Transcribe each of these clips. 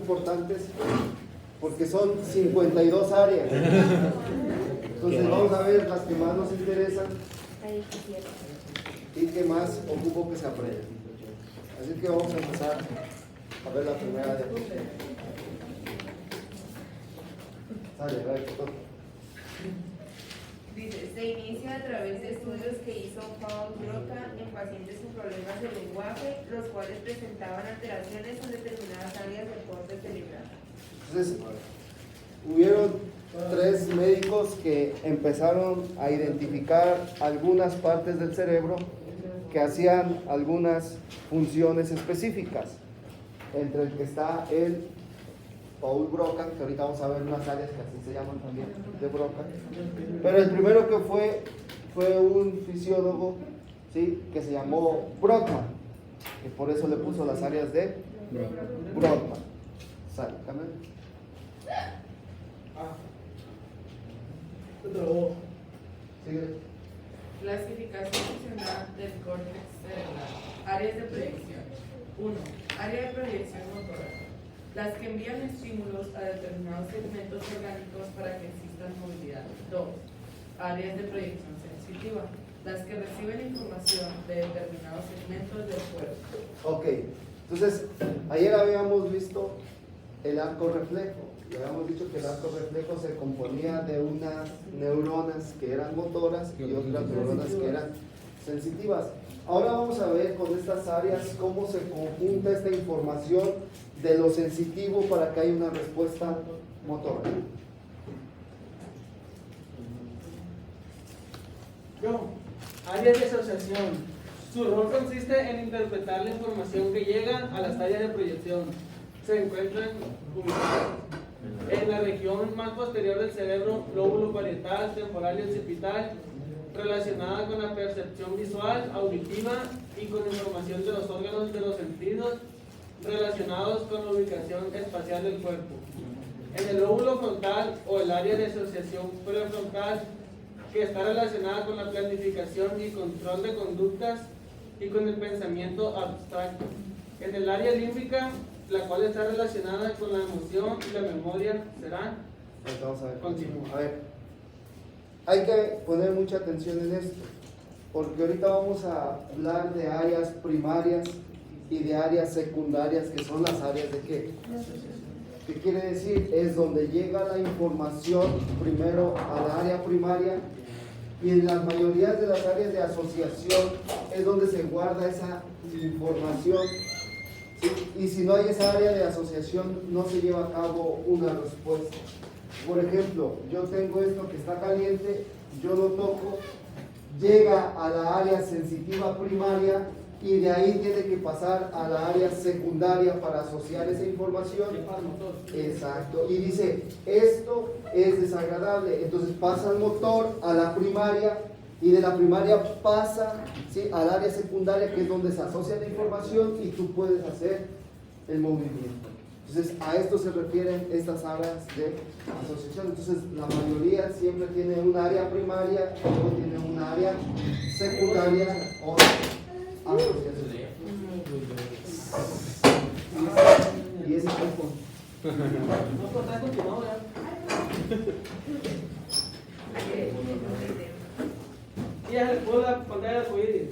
importantes porque son 52 áreas. Entonces vamos a ver las que más nos interesan y que más ocupo que se aprenda. Así que vamos a empezar a ver la primera diapositiva. Sale, a ver, Dice, se inicia a través de estudios que hizo Paul Broca en pacientes con problemas de lenguaje, los cuales presentaban alteraciones en determinadas áreas del corte cerebral. Entonces, hubieron 3 médicos que empezaron a identificar algunas partes del cerebro que hacían algunas funciones específicas, entre el que está el Paul Broca, que ahorita vamos a ver unas áreas que así se llaman también, de Broca. Pero el primero que fue un fisiólogo, ¿sí?, que se llamó Broca, que por eso le puso las áreas de Broca. Sale, cámara. Sigue. Clasificación funcional del córtex cerebral. Áreas de proyección. 1. Área de proyección motora. Las que envían estímulos a determinados segmentos orgánicos para que exista movilidad. 2. Áreas de proyección sensitiva. Las que reciben información de determinados segmentos del cuerpo. Ok, entonces ayer habíamos visto el arco reflejo. Y habíamos dicho que el arco reflejo se componía de unas neuronas que eran motoras y otras neuronas que eran sensitivas. Ahora vamos a ver con estas áreas cómo se conjunta esta información de lo sensitivo para que haya una respuesta motora. Áreas de asociación. Su rol consiste en interpretar la información que llega a las áreas de proyección. Se encuentran ubicadas en la región más posterior del cerebro, lóbulo parietal, temporal y occipital, relacionada con la percepción visual, auditiva y con información de los órganos de los sentidos relacionados con la ubicación espacial del cuerpo. En el lóbulo frontal o el área de asociación prefrontal, que está relacionada con la planificación y control de conductas y con el pensamiento abstracto. En el área límbica, la cual está relacionada con la emoción y la memoria, será. Vamos a ver. Continúa. A ver, hay que poner mucha atención en esto, porque ahorita vamos a hablar de áreas primarias y de áreas secundarias, que son las áreas de ¿qué? ¿Qué quiere decir? Es donde llega la información primero a la área primaria, y en la mayoría de las áreas de asociación es donde se guarda esa información. ¿Sí? Y si no hay esa área de asociación, no se lleva a cabo una respuesta. Por ejemplo, yo tengo esto que está caliente, yo lo toco, llega a la área sensitiva primaria y de ahí tiene que pasar a la área secundaria para asociar esa información. Exacto. Y dice, esto es desagradable. Entonces pasa al motor, a la primaria, y de la primaria pasa, ¿sí?, al área secundaria, que es donde se asocia la información y tú puedes hacer el movimiento. Entonces a esto se refieren estas áreas de asociación. Entonces la mayoría siempre tiene un área primaria, luego tiene un área secundaria o asociación. Y ese tiempo. No, pues está continuado ya. Y ya les puedo la pantalla de arcoíris.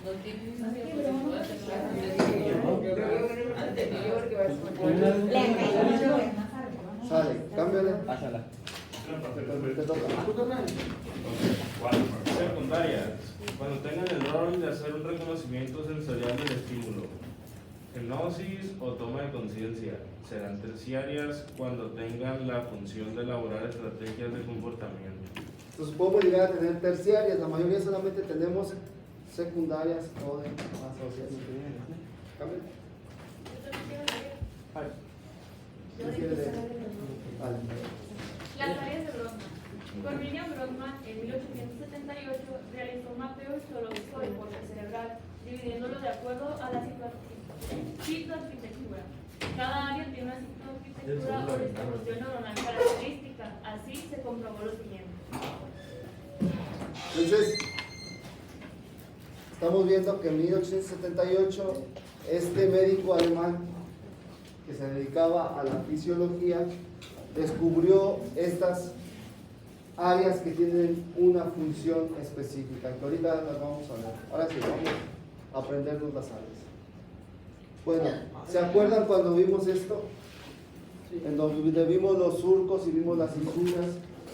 No tiene una diapositiva anterior que va a ser. Sale, cámbiale. Pásala. Te toca. Secundarias. Cuando tengan el rol de hacer un reconocimiento sensorial del estímulo. Hipnosis o toma de conciencia. Serán terciarias cuando tengan la función de elaborar estrategias de comportamiento. Entonces podemos llegar a tener terciarias, la mayoría solamente tenemos secundarias o de asociación. ¿Cambia? Vale. Las áreas de Brodmann. Con William Brodmann, en 1878, realizó un mapeo histológico del corte cerebral, dividiéndolo de acuerdo a la citoarquitectura. Cada área tiene una citoarquitectura o distribución neuronal característica. Así se comprobó lo siguiente. Entonces, estamos viendo que en 1878 este médico alemán que se dedicaba a la fisiología descubrió estas áreas que tienen una función específica, que ahorita las vamos a ver. Ahora sí, vamos a aprendernos las áreas. Bueno, ¿se acuerdan cuando vimos esto? En donde vimos los surcos y vimos las fisuras,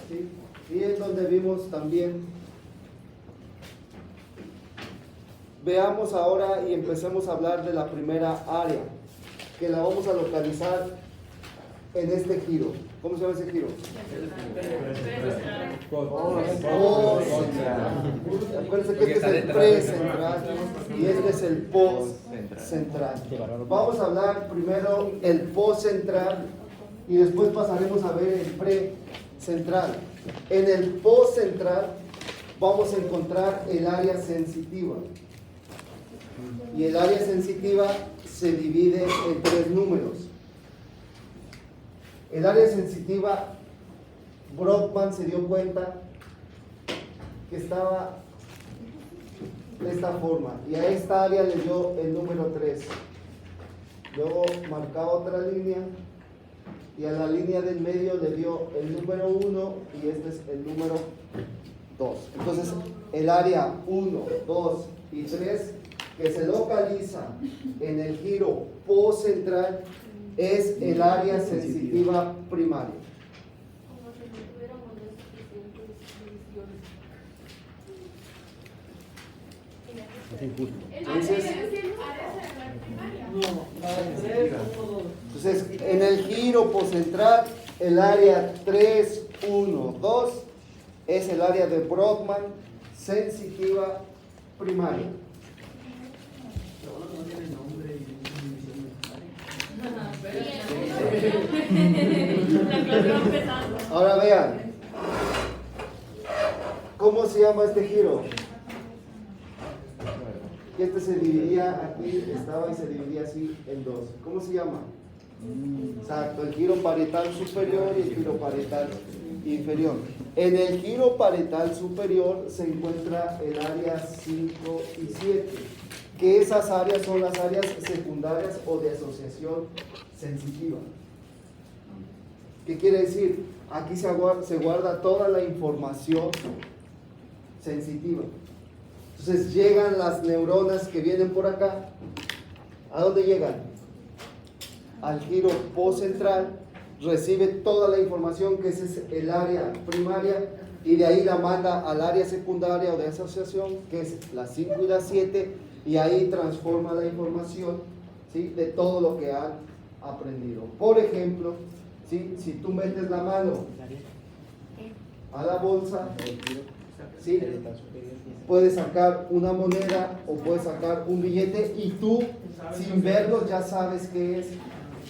¿sí? Y en donde vimos también. Veamos ahora y empecemos a hablar de la primera área, que la vamos a localizar en este giro. ¿Cómo se llama ese giro? Acuérdense que este es el pre-central y este es el post-central. Vamos a hablar primero el post-central y después pasaremos a ver el pre-central. En el post-central vamos a encontrar el área sensitiva. Y el área sensitiva se divide en 3 números. El área sensitiva, Brodmann se dio cuenta que estaba de esta forma, y a esta área le dio el número 3. Luego marcaba otra línea, y a la línea del medio le dio el número 1, y este es el número 2. Entonces, el área 1, 2 y 3, que se localiza en el giro post-central, es el área sensitiva primaria. Como si no tuviéramos Entonces, entonces, en el giro post-central, el área 3, 1, 2 es el área de Brodmann sensitiva primaria. Ahora vean, ¿cómo se llama este giro? Este se dividía, aquí estaba y se dividía así en 2. ¿Cómo se llama? Exacto, el giro parietal superior y el giro parietal inferior. En el giro parietal superior se encuentra el área 5 y 7, que esas áreas son las áreas secundarias o de asociación sensitiva. ¿Qué quiere decir? Aquí se guarda toda la información sensitiva. Entonces llegan las neuronas que vienen por acá. ¿A dónde llegan? Al giro postcentral, recibe toda la información, que ese es el área primaria, y de ahí la manda al área secundaria o de asociación, que es la 5 y la 7, y ahí transforma la información, ¿sí?, de todo lo que han aprendido. Por ejemplo, ¿sí?, si tú metes la mano a la bolsa, ¿sí?, puedes sacar una moneda o puedes sacar un billete, y tú, sin verlo, ya sabes qué es,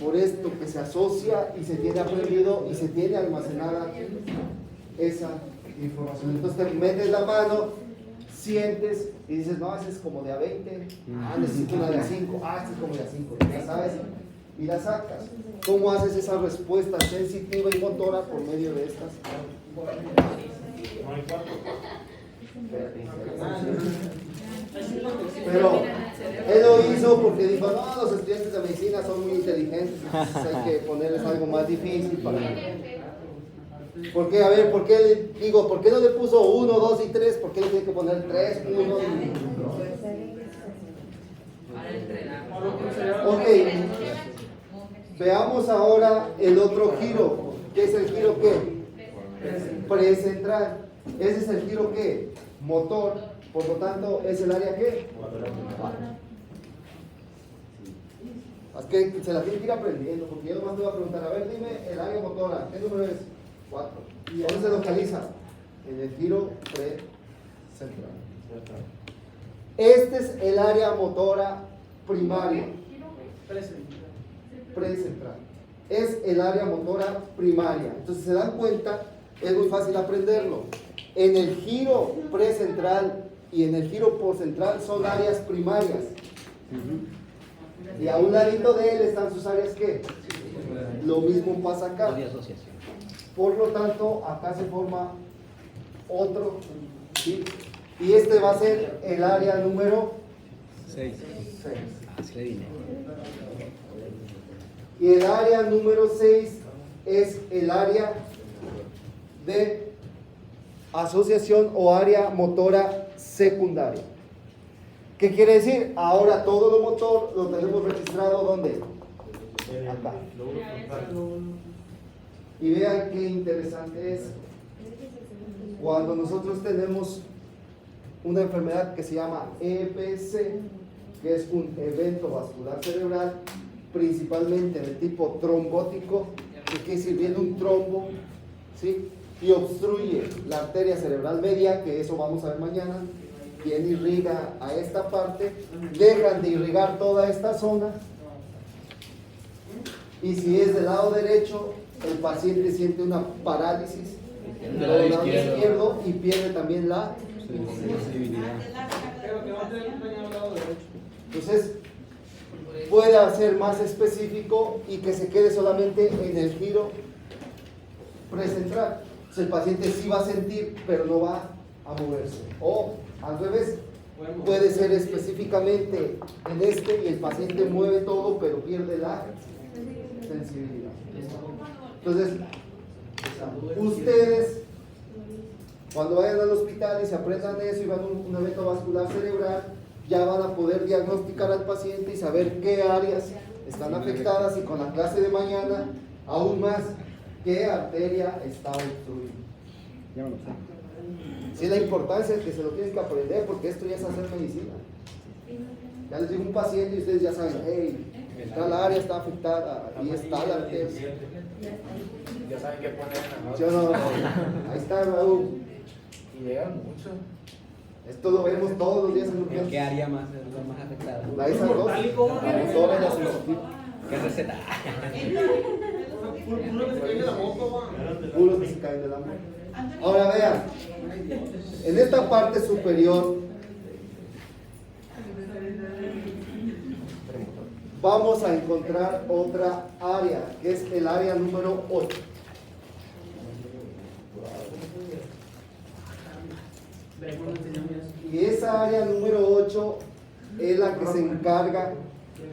por esto que se asocia y se tiene aprendido y se tiene almacenada esa información. Entonces te metes la mano, sientes y dices, no, ese es como de A20, necesito una de A5, este es como de A5, ya sabes, y la sacas. ¿Cómo haces esa respuesta sensitiva y motora? Por medio de estas. Pero él lo hizo porque dijo, no, los estudiantes de medicina son muy inteligentes, entonces hay que ponerles algo más difícil para... ¿Por qué? A ver, ¿por qué no le puso 1, 2 y 3? ¿Por qué le tiene que poner 3, 1 y... Ok, veamos ahora el otro giro, que es el giro ¿qué? Precentral. Ese es el giro ¿qué? Motor, por lo tanto es el área ¿qué? Es que se la tiene que ir aprendiendo, porque yo nomás te voy a preguntar, a ver, dime el área motora, ¿qué número es? 4. ¿Y dónde se localiza? En el giro precentral. Este es el área motora primaria. Precentral. Es el área motora primaria. Entonces, se dan cuenta, es muy fácil aprenderlo. En el giro precentral y en el giro postcentral son áreas primarias. Y a un ladito de él están sus áreas ¿qué? Lo mismo pasa acá. Por lo tanto, acá se forma otro, ¿sí? Y este va a ser el área número 6. Y el área número 6 es el área de asociación o área motora secundaria. ¿Qué quiere decir? Ahora todo lo motor lo tenemos registrado ¿dónde? Acá. Y vean qué interesante es. Cuando nosotros tenemos una enfermedad que se llama EPC, que es un evento vascular cerebral, principalmente de tipo trombótico, que quiere decir viene un trombo, ¿sí? Y obstruye la arteria cerebral media, que eso vamos a ver mañana, quien irriga a esta parte, dejan de irrigar toda esta zona, y si es del lado derecho, el paciente siente una parálisis del lado izquierdo y pierde también la sensibilidad. Pero que va a tener dañado al lado derecho. Entonces, puede ser más específico y que se quede solamente en el giro precentral. Entonces, el paciente sí va a sentir, pero no va a moverse. O al revés, puede ser específicamente en este y el paciente mueve todo, pero pierde la sensibilidad. Entonces, ustedes, cuando vayan al hospital y se aprendan eso y van a un evento vascular cerebral, ya van a poder diagnosticar al paciente y saber qué áreas están afectadas y con la clase de mañana, aún más, qué arteria está obstruida. Sí, la importancia es que se lo tienen que aprender porque esto ya es hacer medicina. Ya les digo un paciente y ustedes ya saben, hey, tal área está afectada y está la arteria. Ya saben qué poner en la nota. ¿Sí o no? Ahí está, Raúl. Y llegan mucho. Esto lo vemos todos los días en ¿En qué urgencia. área más es la más afectada? La esa dos, la motora y la sensitiva. ¿Qué receta? Puro que se caiga la moto, va. Puros que se caen de la moto. Ahora vean, en esta parte superior vamos a encontrar otra área, que es el área número 8. Y esa área número 8 es la que se encarga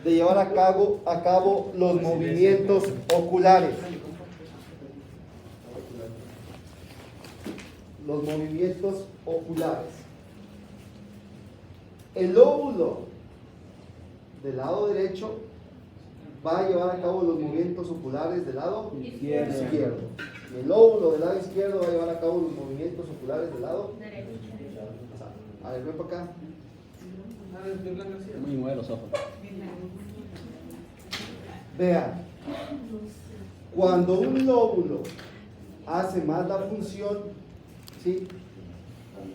de llevar a cabo los movimientos oculares. Los movimientos oculares. El lóbulo del lado derecho va a llevar a cabo los movimientos oculares del lado izquierdo. Y el lóbulo del lado izquierdo va a llevar a cabo los movimientos oculares del lado derecho. A ver, ven para acá. Muy mueve los ojos. Vean, cuando un lóbulo hace más la función, ¿sí?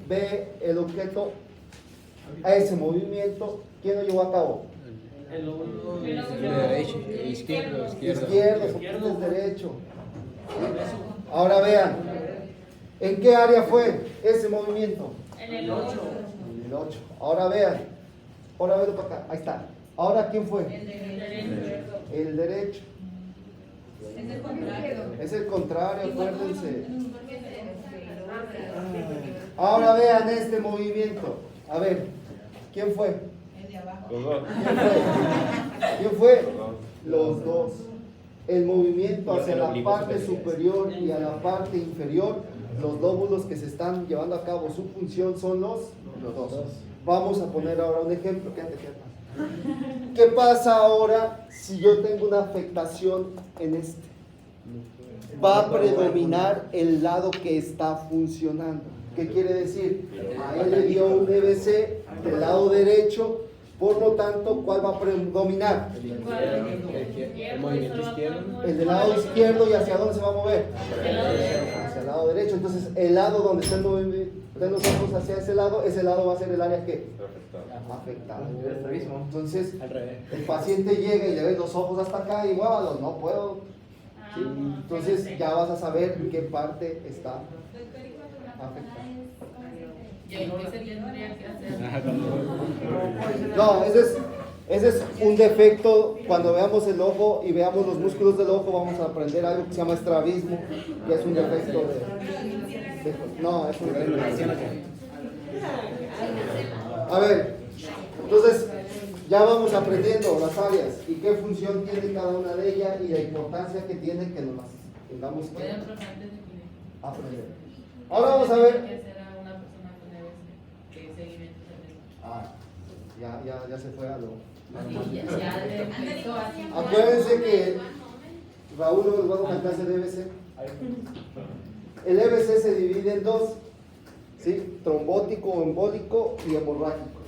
Ve el objeto a ese movimiento, ¿quién lo llevó a cabo? El lóbulo Derecho, izquierdo. Izquierdo, porque es derecho. Ahora vean, ¿en qué área fue ese movimiento? En el 8. En el 8. Ahora vean, ahora venlo para acá, ahí está. Ahora, ¿quién fue? El derecho. Es el contrario, acuérdense. Ahora vean este movimiento. A ver, ¿quién fue? Los dos. ¿Quién fue? Los dos. El movimiento hacia la parte superior y a la parte inferior, los lóbulos que se están llevando a cabo su función son los dos. Vamos a poner ahora un ejemplo. Quédate. ¿Qué pasa ahora si yo tengo una afectación en este? Va a predominar el lado que está funcionando. ¿Qué quiere decir? A él le dio un EBC del lado derecho, por lo tanto, ¿cuál va a predominar? El movimiento izquierdo. El del lado izquierdo. ¿Y hacia dónde se va a mover? Hacia el lado derecho. Entonces, el lado donde estén los ojos hacia ese lado va a ser el área que afectada. Entonces, Al revés. el paciente llega y le ve los ojos hasta acá y muévalos, no puedo. ¿Sí? Entonces, ya vas a saber en qué parte está afectada. Y ahí que se tendría que hacer. No, ese es un defecto. Cuando veamos el ojo y veamos los músculos del ojo, vamos a aprender algo que se llama estrabismo, que es un defecto no, es un defecto. A ver, entonces, ya vamos aprendiendo las áreas y qué función tiene cada una de ellas y la importancia que tiene que nos las tengamos que Pueden profe antes de que aprender. Ahora vamos a ver. ¿Qué será una persona con EBC? ¿Qué seguimiento se Ya se fue a lo. Ya le empezó así. Acuérdense que Raúl nos va a dar una clase de EBC. El EBC se divide en dos, ¿sí? Trombótico, embólico y hemorrágico.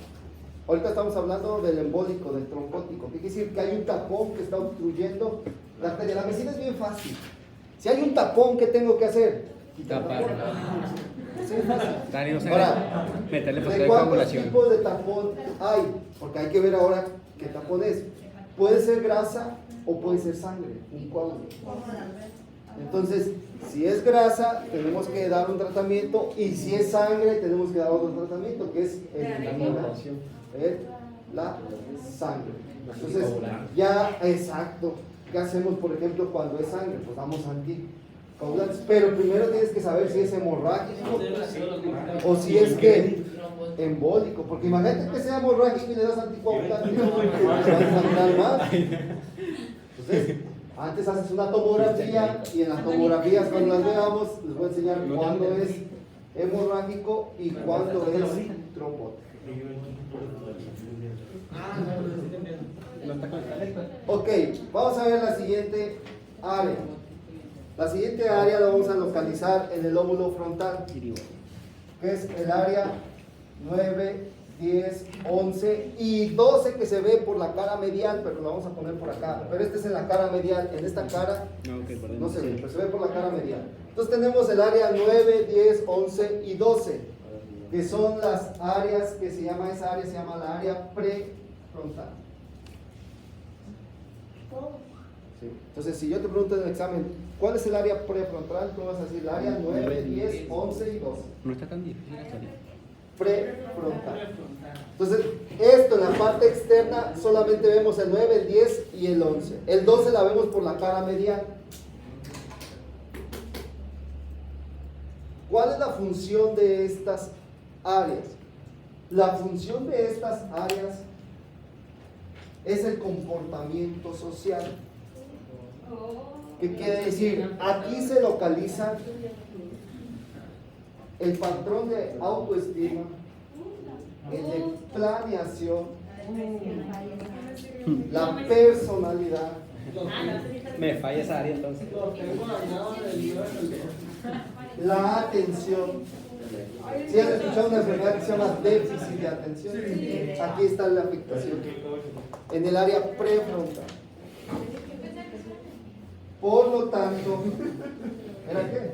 Ahorita estamos hablando del embólico, del trombótico. ¿Qué quiere decir? Que hay un tapón que está obstruyendo la arteria. La medicina es bien fácil. Si hay un tapón, ¿qué tengo que hacer? Tapar. Sí, es fácil. Dani, no sé. Ahora, Meterle ¿de factor de cuántos coagulación. tipos de tapón hay? Porque hay que ver ahora qué tapón es. Puede ser grasa o puede ser sangre, un coágulo. Entonces, si es grasa, tenemos que dar un tratamiento, y si es sangre, tenemos que dar otro tratamiento, que es la sangre. Entonces, ya, exacto. ¿Qué hacemos, por ejemplo, cuando es sangre? Pues damos anticoagulantes. Pero primero tienes que saber si es hemorrágico o si es que embólico, porque imagínate que sea hemorrágico y le das anticoagulante, no, va a sangrar más. Entonces, antes haces una tomografía y en las tomografías cuando las veamos les voy a enseñar cuándo es hemorrágico y cuándo es trombótico. Ok, vamos a ver la siguiente área. La siguiente área la vamos a localizar en el lóbulo frontal, que es el área 9, 10, 11 y 12 que se ve por la cara medial, pero lo vamos a poner por acá. Pero este es en la cara medial, en esta cara no se ve, pero se ve por la cara medial. Entonces tenemos el área 9, 10, 11 y 12, que son las áreas que se llama, esa área se llama la área prefrontal. Sí. Entonces, si yo te pregunto en el examen, ¿cuál es el área prefrontal? Tú vas a decir el área 9, 10, 11 y 12. No está tan difícil esta área. Prefrontal. Entonces, esto en la parte externa solamente vemos el 9, el 10 y el 11. El 12 la vemos por la cara medial. ¿Cuál es la función de estas áreas? La función de estas áreas es el comportamiento social. ¿Qué quiere decir? Aquí se localiza el patrón de autoestima, el de planeación, la personalidad. Me falla esa área entonces. La atención. Si has escuchado una enfermedad que se llama déficit de atención, aquí está la afectación en el área prefrontal. Por lo tanto, ¿era qué?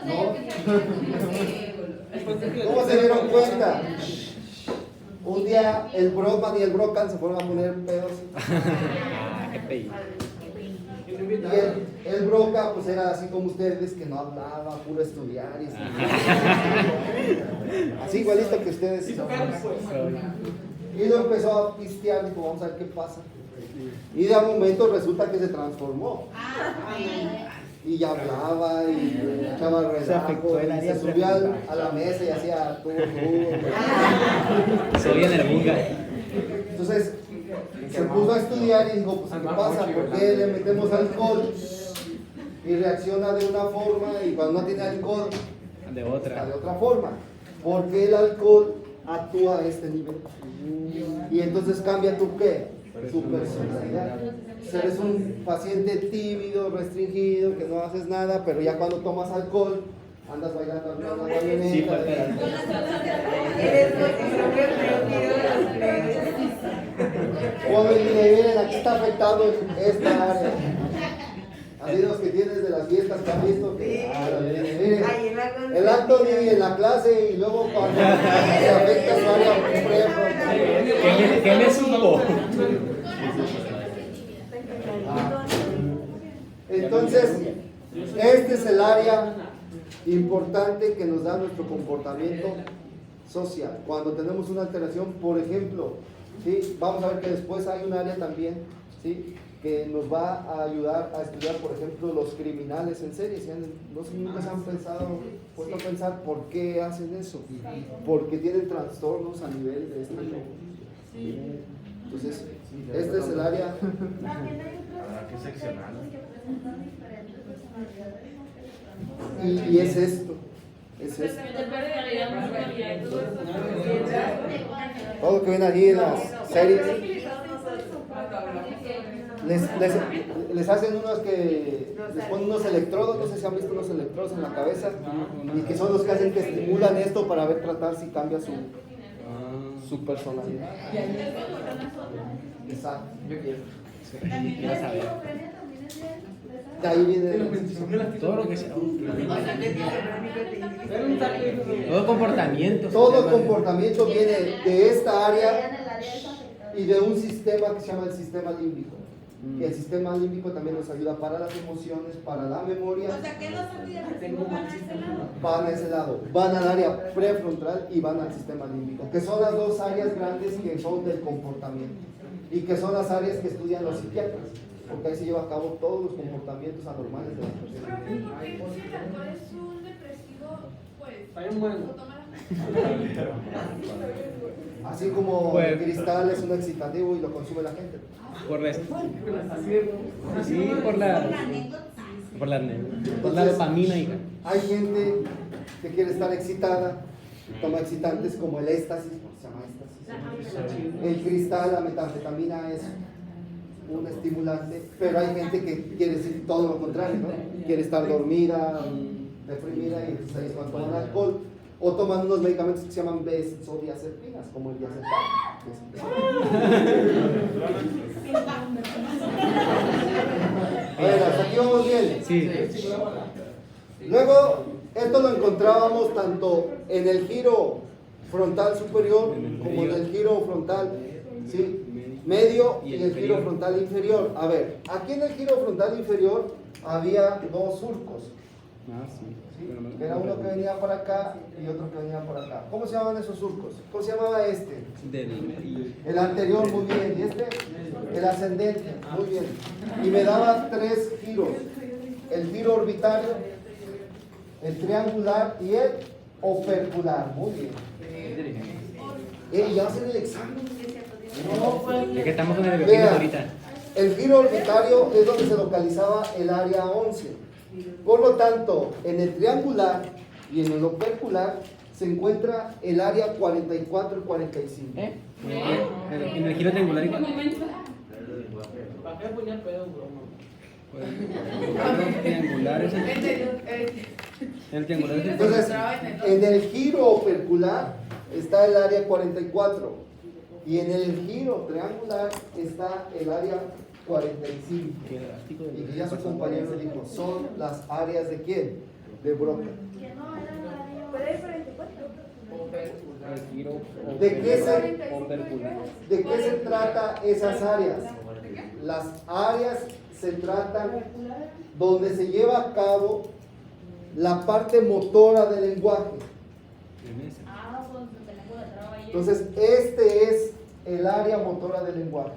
No. ¿Cómo se dieron cuenta? Un día el Brockman y el Brocan se fueron a poner pedos. Qué pey. Y el Broca pues era así como ustedes, que no hablaba, puro estudiar y así igualito que ustedes. Y lo empezó a pistear, dijo, vamos a ver qué pasa. Y de un momento resulta que se transformó. Y ya hablaba y echaba relajo, y se subía a la mesa y hacía todo. Soy en el bunga. Entonces se puso a estudiar y dijo, pues ¿qué pasa? ¿Por qué le metemos alcohol y reacciona de una forma y cuando no tiene alcohol De está otra. de otra forma? Porque el alcohol actúa a este nivel. Y entonces cambia tu qué? Tu personalidad. Eres un paciente tímido, restringido, que no haces nada, pero ya cuando tomas alcohol, andas bailando en la camioneta. Sí, falta. Cuando miren, aquí está afectado esta área. Así los que tienes de las fiestas que han visto que miren, el Anthony en la clase y luego cuando se afecta su área prefrontal. ¿Qué me supo? Entonces, este es el área importante que nos da nuestro comportamiento social. Cuando tenemos una alteración, por ejemplo, ¿sí? Vamos a ver que después hay un área también ¿sí? Que nos va a ayudar a estudiar, por ejemplo, los criminales en serie. No sé, nunca se han puesto a pensar por qué hacen eso, porque tienen trastornos a nivel de este tipo. Entonces, este es el área. También hay Habrá que seccionarlo. que presentan diferentes personalidades, ¿no? Y es esto. Es esto. Todo lo que ven allí en las series. Les hacen unos que les ponen unos electrodos, no sé si han visto unos electrodos en la cabeza, y que son los que hacen que estimulan esto para ver tratar si cambia su personalidad. Exacto. Yo quiero. También Quiero la saber. esquizofrenia también es de De ahí viene Todo lo que sea. Era un saco. Todo comportamiento. todo comportamiento viene de esta área en el área desafectada. y de un sistema que se llama el sistema límbico. Y el sistema límbico también nos ayuda para las emociones, para la memoria. O sea, que los antidepresivos van a ese lado. Van a ese lado, van al área prefrontal y van al sistema límbico, que son las dos áreas grandes que son del comportamiento y que son las áreas que estudian los psiquiatras, porque ahí se lleva a cabo todos los comportamientos anormales de las personas. Profe, porque si el alcohol es un depresivo, pues. Hay un bueno. lo toma la Así como Pues- el cristal es un excitativo y lo consume la gente. Por la, sí, por la dopamina, hija. Hay gente que quiere estar excitada, toma excitantes como el éxtasis, se llama éxtasis. El cristal, la metanfetamina es un estimulante, pero hay gente que quiere decir todo lo contrario, ¿no? Quiere estar dormida, deprimida, y entonces ahí es cuando toman alcohol. O toman unos medicamentos que se llaman benzodiazepinas, como el diazepam. A ver, hasta aquí vamos bien. Sí. Luego, esto lo encontrábamos tanto en el giro frontal superior como en el giro frontal, ¿sí? Medio y el giro frontal inferior. A ver, aquí en el giro frontal inferior había dos surcos, Ah, sí. ¿sí? Que era uno que venía por acá y otro que venía por acá. ¿Cómo se llamaban esos surcos? ¿Cómo se llamaba este? El anterior, muy bien. ¿Y este? El ascendente, muy bien. Y me daba tres giros. El giro orbitario, el triangular y el opercular. Muy bien. ¿Ya hacen el examen? No. Es que estamos con el bioquímico Vea, ahorita. el giro orbitario es donde se localizaba el área 11. Por lo tanto, en el triangular y en el opercular se encuentra el área 44 y 45. En el giro triangular. ¿Para qué ponía pedo, broma? El triangular es el triangular es el Entonces, en el giro opercular está el área 44 y en el giro triangular está el área 45. Qué drástico. Y que ya su compañero dijo, son las áreas de quién? De Broca. Que no era el área. ¿Puede ir 44? El giro ¿De qué opercular. ¿De qué se trata esas áreas? Las áreas se tratan donde se lleva a cabo la parte motora del lenguaje. Ah, pues tenemos la traba ahí. Entonces, este es el área motora del lenguaje.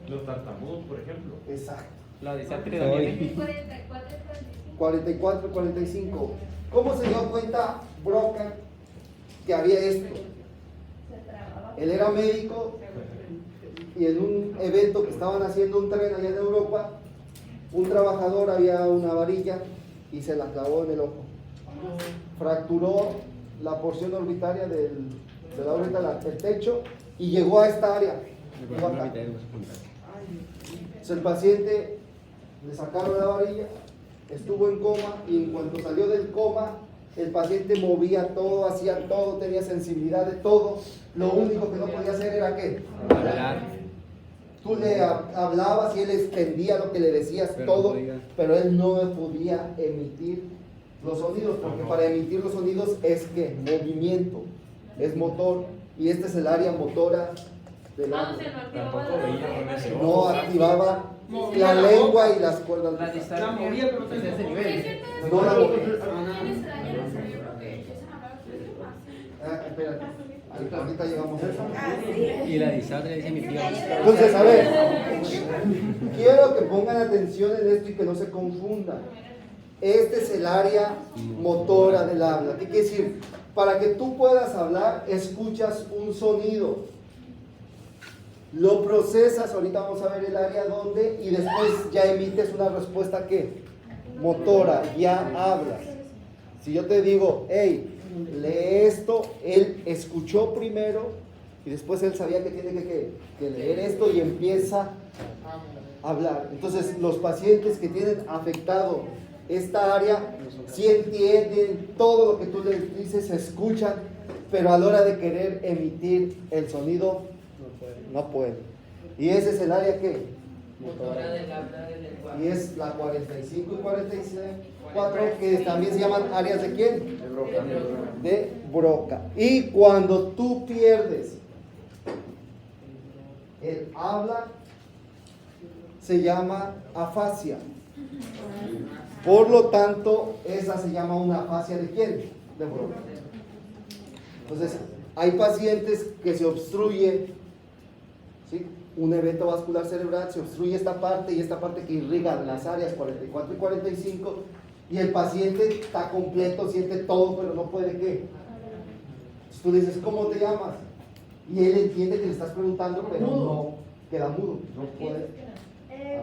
Los tartamudos, por ejemplo. Exacto. La desastre también. 44 y 45. ¿Cómo se dio cuenta Broca que había esto? Se trababa. Él era médico y en un evento que estaban haciendo un tren allá en Europa, un trabajador había una varilla y se la clavó en el ojo. Fracturó la porción orbitaria de la órbita, el techo, y llegó a esta área. Llegó acá. Entonces el paciente le sacaron la varilla, estuvo en coma y en cuanto salió del coma, el paciente movía todo, hacía todo, tenía sensibilidad de todo. Lo único que no podía hacer era ¿qué? Hablar. Tú le hablabas y él extendía lo que le decías, Pero todo, no podía. pero él no podía emitir los sonidos, porque para emitir los sonidos es que movimiento, es motor, y este es el área motora del Ah, o habla. sea, no activaba Tampoco la veía con ese No ojo. activaba Movía la la lengua boca. y las cuerdas La vocales. distancia movía, pero no tenía ese nivel. No la movía. Tienes daño en el cerebro que empiezan a hablar. ¿Qué pasa? Espérate, ahorita llegamos a eso. Ah, sí. Y la desastre dice mi tío. Entonces, a ver, quiero que pongan atención en esto y que no se confundan. Este es el área motora del habla. ¿Qué quiere decir? Para que tú puedas hablar, escuchas un sonido, lo procesas, ahorita vamos a ver el área donde, y después ya emites una respuesta que motora, ya hablas. Si yo te digo, hey, lee esto, él escuchó primero y después él sabía que tiene que leer esto y empieza a hablar. Entonces los pacientes que tienen afectado esta área sí entienden todo lo que tú les dices, escuchan, pero a la hora de querer emitir el sonido no pueden. Y ese es el área que Motora del habla del lenguaje. y es la 45 y 44, que también se llaman áreas de quién? De Broca. Y cuando tú pierdes el habla, se llama afasia. Por lo tanto, esa se llama una afasia de quién? De Broca. Entonces, hay pacientes que se obstruye, ¿sí?, un evento vascular cerebral, se obstruye esta parte y esta parte que irriga las áreas 44 y 45, y el paciente está completo, siente todo, pero no puede ¿qué? Entonces tú le dices, ¿cómo te llamas? Y él entiende que le estás preguntando, pero no, queda mudo, no puede.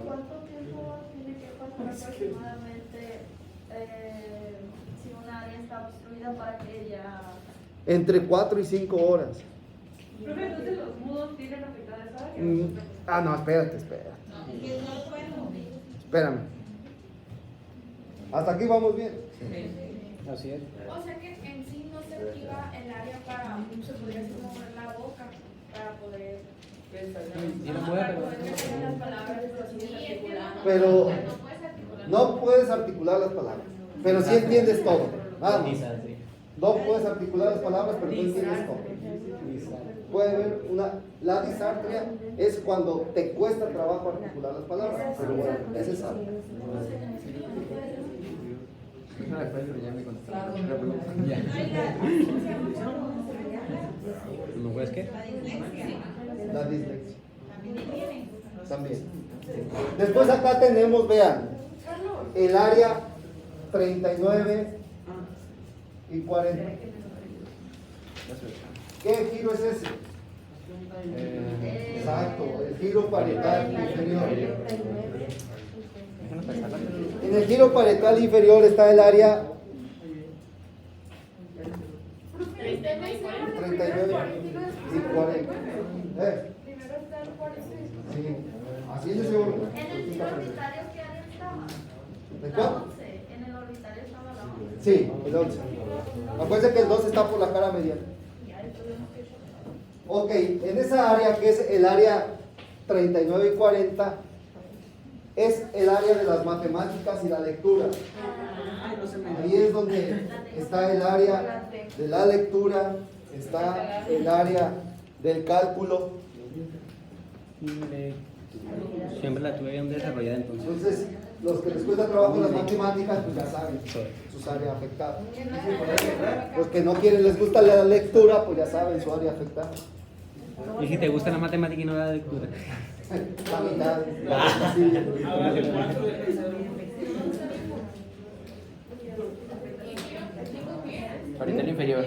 ¿Cuánto tiempo tiene que pasar aproximadamente si una área está obstruida para que ella... Entre 4 y 5 horas. Profe, entonces los mudos tienen afectada esa área. No, espérate. Espérame. Hasta aquí vamos bien. Así es. O sea que en sí no se activa el área para, se podría decir, mover la boca para poder... Sí, no puede, pero- decir las palabras, pero sí articulando. Pero No puedes articular. no puedes articular las palabras, pero sí entiendes todo. Nada más. Lisa, sí. No puedes articular las palabras, pero tú entiendes todo. Lisa. Puede haber la disartria, es cuando te cuesta trabajo articular las palabras, pero bueno, es necesario. No, después ya me contestaron. ¿No puedes qué? La dislexia. También. Después acá tenemos, vean, el área 39 y 40. ¿Qué giro es ese? Exacto, el giro parietal inferior. En el giro parietal inferior está el área 39 y 40. Primero está el 46. Sí, así es ese orden. En el giro orbitario, ¿qué área estaba? ¿De La cuál? 11. En el orbitario estaba la 11. Sí, el 11. Acuérdense que el 2 está por la cara mediana. Ok, en esa área que es el área 39 y 40, es el área de las matemáticas y la lectura. Ay, no se me Ahí es donde está el área de la lectura, está el área del cálculo. Siempre la tuve bien desarrollada entonces. Entonces, los que les cuesta trabajo las matemáticas, pues ya saben sus áreas afectadas. Los que no quieren, les gusta la lectura, pues ya saben su área afectada. Y si te gusta la matemática y no la lectura. La mitad. Sí. Ahora el 4 deja de ser Parietal inferior.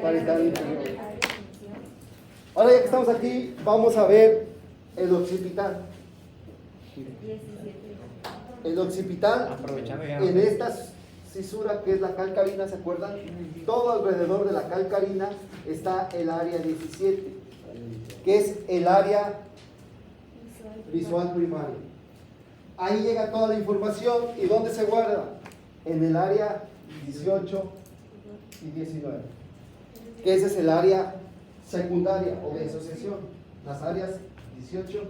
Parietal inferior. Ahora ya que estamos aquí, vamos a ver el occipital. El occipital, Aprovechando ya. en esta cisura que es la calcarina, ¿se acuerdan? Todo alrededor de la calcarina está el área 17, que es el área visual primaria. Ahí llega toda la información. ¿Y dónde se guarda? En el área 18 y 19, que ese es el área secundaria o de asociación. Las áreas 18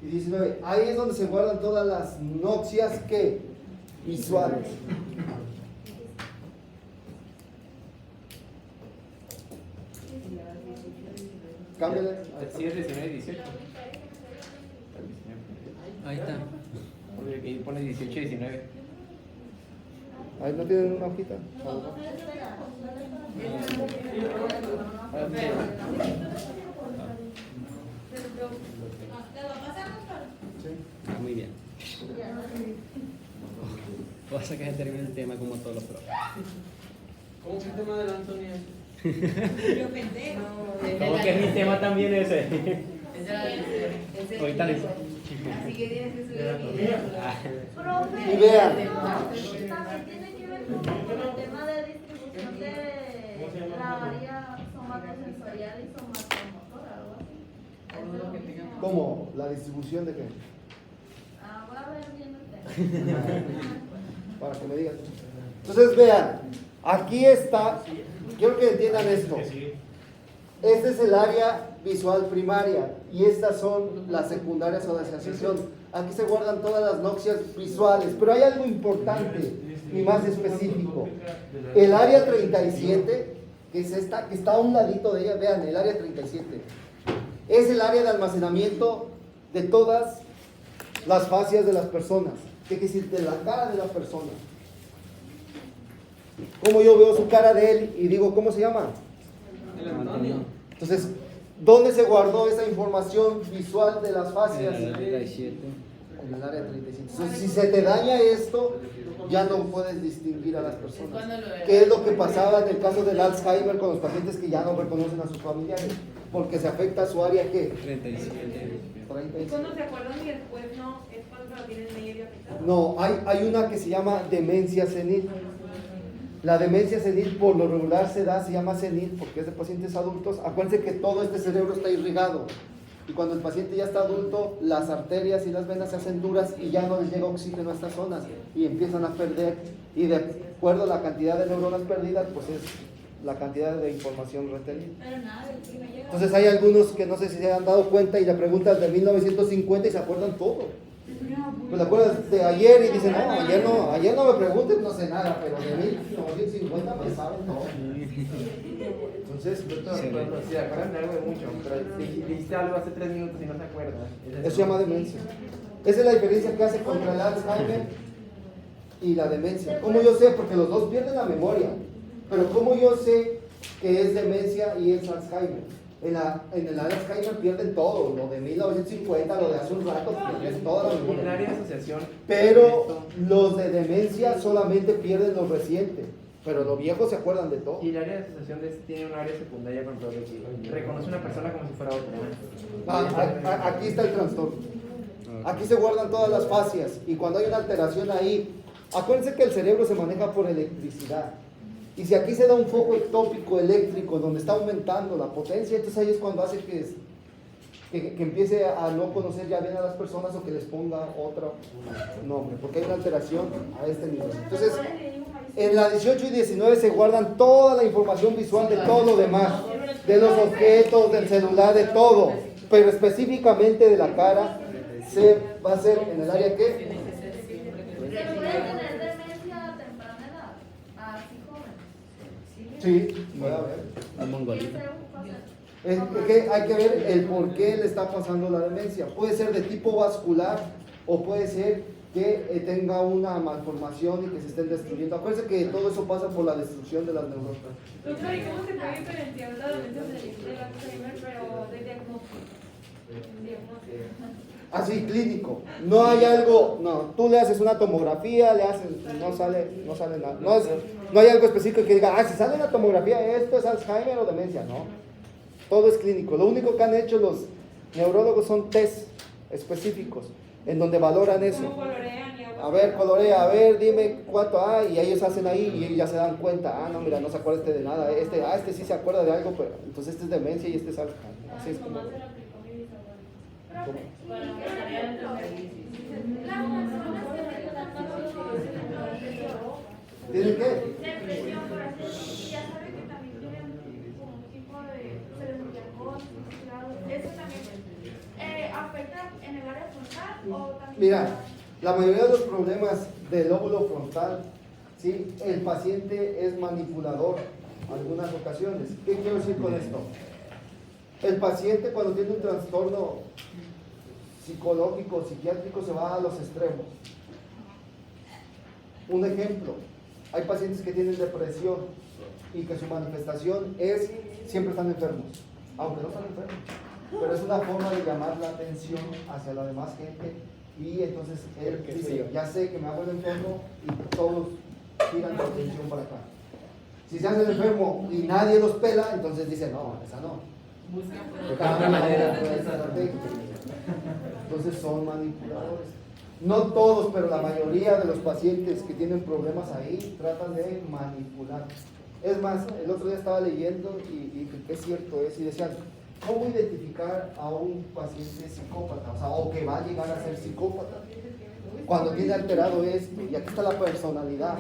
y 19. Ahí es donde se guardan todas las noxias que visuales. Cámbiale. Sí, es 19 y 18. Ahí está. Porque aquí pone 18 y 19. Ahí no tienen una hojita. ¿Te lo pasamos, doctor? ¿Sí? Ah, muy bien. Voy a sacar el término del tema como todos los profes. ¿Cómo que el tema de la Antonia? Yo pensé. Como que es mi tema también ese. Ahorita les... Así que tienes que subir el video. Profe, Y vean. también tiene que ver con el tema de distribución de la área somatosensorial y somatomotora, algo así. ¿Cómo? ¿La distribución de qué? Voy a ver bien el tema. Para que me digan. Entonces vean, aquí está, quiero que entiendan esto. Este es el área visual primaria y estas son las secundarias o de asociación. Aquí se guardan todas las noticias visuales, pero hay algo importante y más específico. El área 37, que es esta, que está a un ladito de ella, vean, el área 37, es el área de almacenamiento de todas las fascias de las personas, que quiere decir de la cara de la persona. Como yo veo su cara de él y digo, ¿cómo se llama? El Antonio. Entonces, ¿dónde se guardó esa información visual de las fascias? En el 37. En el área 37. Entonces, si se te daña esto, ya no puedes distinguir a las personas. ¿Qué es lo que pasaba en el caso del Alzheimer con los pacientes que ya no reconocen a sus familiares? Porque se afecta a su área, ¿qué? 37. 37. Cuando se acuerdan y después no, es cuando la tienen medio afectada. No, hay una que se llama demencia senil. La demencia senil por lo regular se llama senil porque es de pacientes adultos. Acuérdense que todo este cerebro está irrigado. Y cuando el paciente ya está adulto, las arterias y las venas se hacen duras y ya no les llega oxígeno a estas zonas y empiezan a perder. Y de acuerdo a la cantidad de neuronas perdidas, pues es la cantidad de información retenida. Pero nada, el me llega. Entonces hay algunos que no sé si se han dado cuenta y le preguntan de 1950 y se acuerdan todo. Pues te acuerdas de ayer y dicen, no, ayer no me pregunten, no sé nada, pero de 1950 me saben todo. Entonces, Doctor, pero si se acuerdan de algo de mucho, pero dijiste algo hace 3 minutos y no se acuerdan. eso se llama demencia. Esa es la diferencia que hace contra el Alzheimer y la demencia. ¿Cómo yo sé? Porque los dos pierden la memoria. Pero ¿cómo yo sé que es demencia y es Alzheimer? En el Alzheimer pierden todo, lo de 1950, lo de hace un rato, pierden toda la En el memoria. área de asociación. Pero los de demencia solamente pierden lo reciente, pero los viejos se acuerdan de todo. Y el área de asociación tiene un área secundaria, por ejemplo, que reconoce una persona como si fuera otra. Aquí está el trastorno. Aquí se guardan todas las fascias y cuando hay una alteración ahí, acuérdense que el cerebro se maneja por electricidad. Y si aquí se da un foco ectópico eléctrico donde está aumentando la potencia, entonces ahí es cuando hace que empiece a no conocer ya bien a las personas o que les ponga otro nombre, porque hay una alteración a este nivel. Entonces, en la 18 y 19 se guardan toda la información visual de todo lo demás, de los objetos, del celular, de todo, pero específicamente de la cara, se va a hacer en el área que... ¿Se puede tener demencia a temprana edad? Así joven. Sí, puede haber. Un mongolito. Es que hay que ver el por qué le está pasando la demencia. Puede ser de tipo vascular o puede ser que tenga una malformación y que se estén destruyendo. Acuérdense que todo eso pasa por la destrucción de las neuronas. Doctor, ¿y cómo se puede diferenciar la demencia del Alzheimer, pero de diagnóstico? Así, clínico. No hay algo, no, tú le haces una tomografía, le haces, no sale nada. No hay algo específico que diga, si sale en la tomografía esto es Alzheimer o demencia, no. Todo es clínico. Lo único que han hecho los neurólogos son test específicos en donde valoran eso. ¿Cómo colorean y algo? A ver, colorea, a ver, dime cuánto hay, y ellos hacen ahí y ellos ya se dan cuenta, no, mira, no se acuerda de nada, este sí se acuerda de algo, pero entonces este es demencia y este es Alzheimer. Así es como... Las personas que ¿Tienen qué? depresión, por así decirlo, y ya saben que también tienen como un tipo de cerebromialgia, ¿eso también afecta en el área frontal o también? Mira, la mayoría de los problemas del lóbulo frontal, ¿sí? El paciente es manipulador en algunas ocasiones. ¿Qué quiero decir con esto? El paciente cuando tiene un trastorno psicológico, psiquiátrico, se va a los extremos. Un ejemplo, hay pacientes que tienen depresión y que su manifestación es siempre están enfermos, aunque no están enfermos. pero es una forma de llamar la atención hacia la demás gente y entonces él dice, ya sé que me hago el enfermo y todos tiran la atención para acá. Si se hace el enfermo y nadie los pela, entonces dice, no, esa no. Buscan por De otra otra manera, manera. puede ser técnica. Entonces son manipuladores. No todos, pero la mayoría de los pacientes que tienen problemas ahí tratan de manipular. Es más, el otro día estaba leyendo y qué cierto es, y decían, ¿cómo identificar a un paciente psicópata? O sea, o que va a llegar a ser psicópata. Cuando tiene alterado esto, y aquí está la personalidad.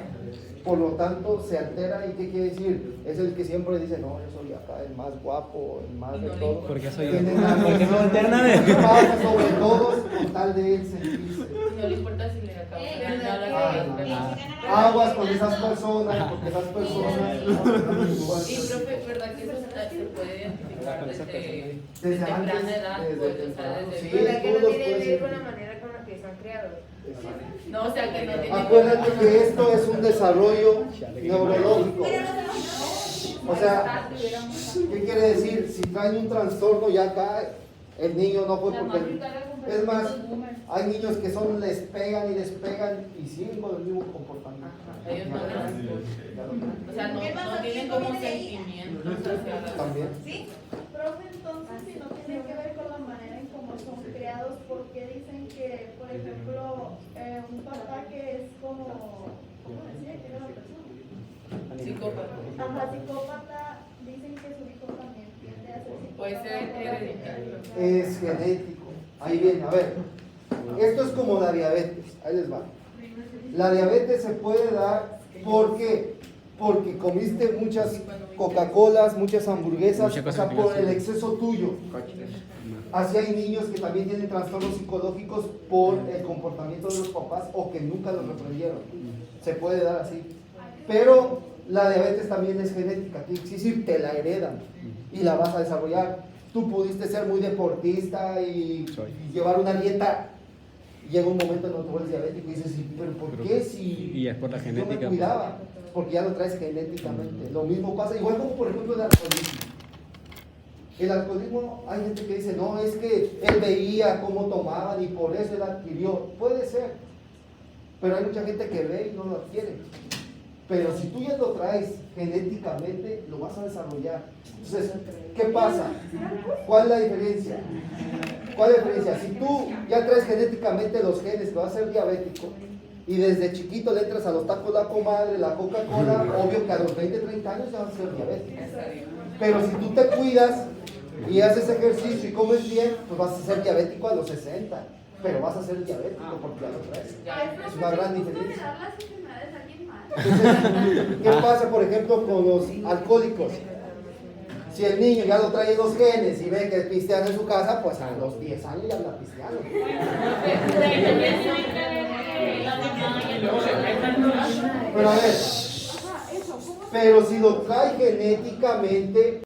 Por lo tanto, se altera, ¿y qué quiere decir? Es el que siempre dice, no, yo soy acá el más guapo, el más de todo. ¿Por qué soy yo? Tiene ¿Por qué me alternan? pasa sobre todos con tal de él sentirse. No le importa si le acaba de Ah, nada. Aguas con esas personas, porque esas personas. Y profe, ¿verdad que eso se puede identificar desde Desde antes, temprana edad? desde Pues, o sea, temprano, desde sí. ¿Verdad que no todos tiene que pueden ver con ser. la manera con la que son creados? No, o sea, que no tiene Acuérdate que esto es un desarrollo neurológico. O sea, ¿qué quiere decir? Si traen un trastorno ya acá, el niño no fue porque... Es más, hay niños que les pegan y siguen con el mismo comportamiento. Ellos no o sea, no tienen como sentimientos hacia la... También. ¿Sí? Profe, entonces, si no tiene que ver con la manera en cómo son creados, ¿por qué dicen que, por ejemplo, un papá que es como, ¿cómo decía que era la persona? Psicópata. Ajá, psicópata, dicen que su hijo también tiende a ser psicópata? Puede ser hereditario. Es genético. Ahí viene, a ver. Esto es como la diabetes. Ahí les va. La diabetes se puede dar porque comiste muchas Coca-Colas, muchas hamburguesas, Muchas o cosas sea, que por hacen. el exceso tuyo. Así hay niños que también tienen trastornos psicológicos por el comportamiento de los papás o que nunca los reprendieron. Se puede dar así. Pero la diabetes también es genética, es decir, te la heredan y la vas a desarrollar. Tú pudiste ser muy deportista y llevar una dieta. Llega un momento en donde te vuelves diabético y dices, pero ¿por qué si Y es por la yo genética. me cuidaba? Porque ya lo traes genéticamente. Lo mismo pasa, igual como por ejemplo el alcoholismo. El alcoholismo, hay gente que dice, no, es que él veía cómo tomaban y por eso él adquirió. Puede ser, pero hay mucha gente que ve y no lo adquiere. Pero si tú ya lo traes genéticamente, lo vas a desarrollar. Entonces, ¿qué pasa? ¿Cuál es la diferencia? ¿Cuál es la diferencia? Si tú ya traes genéticamente los genes que vas a ser diabético y desde chiquito le entras a los tacos la comadre, la Coca-Cola, obvio que a los 20, 30 años ya vas a ser diabético. Pero si tú te cuidas y haces ejercicio y comes bien, pues vas a ser diabético a los 60. Pero vas a ser diabético porque ya lo traes. Es una gran diferencia. las enfermedades a alguien más? Entonces, ¿qué pasa, por ejemplo, con los alcohólicos? Si el niño ya lo trae los genes y ve que pistean en su casa, pues a los 10 años ya anda pisteando. Pero a ver, pero si lo trae genéticamente,